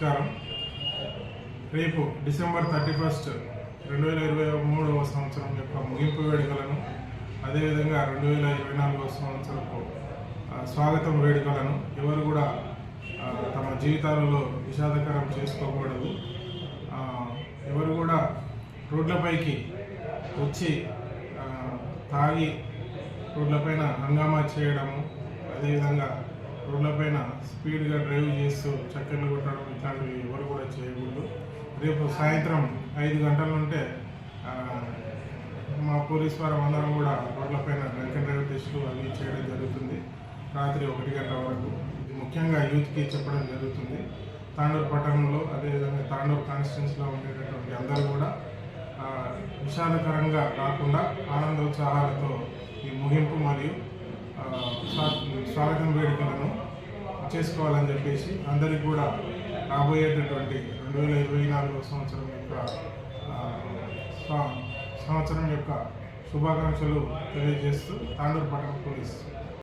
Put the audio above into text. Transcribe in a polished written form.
నమస్కారం. రేపు డిసెంబర్ 31, 2023వ సంవత్సరం యొక్క ముగింపు వేడుకలను, అదేవిధంగా 2024వ సంవత్సరపు స్వాగతం వేడుకలను ఎవరు కూడా తమ జీవితాలలో విషాదకరం చేసుకోకూడదు. ఎవరు కూడా రోడ్లపైకి వచ్చి తాగి రోడ్లపైన హంగామా చేయడము, అదేవిధంగా రోడ్లపైన స్పీడ్గా డ్రైవ్ చేస్తూ చక్కెరలు కొట్టడం ఇట్లాంటివి ఎవరు కూడా చేయకూడదు. రేపు సాయంత్రం 5 గంటల నుంటే మా పోలీస్ వారం అందరం కూడా రోడ్లపైన డ్రంక్ అండ్ డ్రైవ్ టెస్టులు అవి చేయడం జరుగుతుంది. రాత్రి 1 గంట వరకు ఇది ముఖ్యంగా యూత్కి చెప్పడం జరుగుతుంది. తాండూరు పట్టణంలో, అదేవిధంగా తాండూరు కాన్స్టిట్యున్సీలో ఉండేటటువంటి అందరూ కూడా విషాదకరంగా కాకుండా ఆనందోత్సాహాలతో ఈ ముగింపు మరియు స్వాగతం వేడుకలను చేసుకోవాలని చెప్పేసి అందరికీ కూడా రాబోయేటటువంటి 2024వ సంవత్సరం యొక్క శుభాకాంక్షలు తెలియజేస్తూ తాండూరు పట్టణ పోలీస్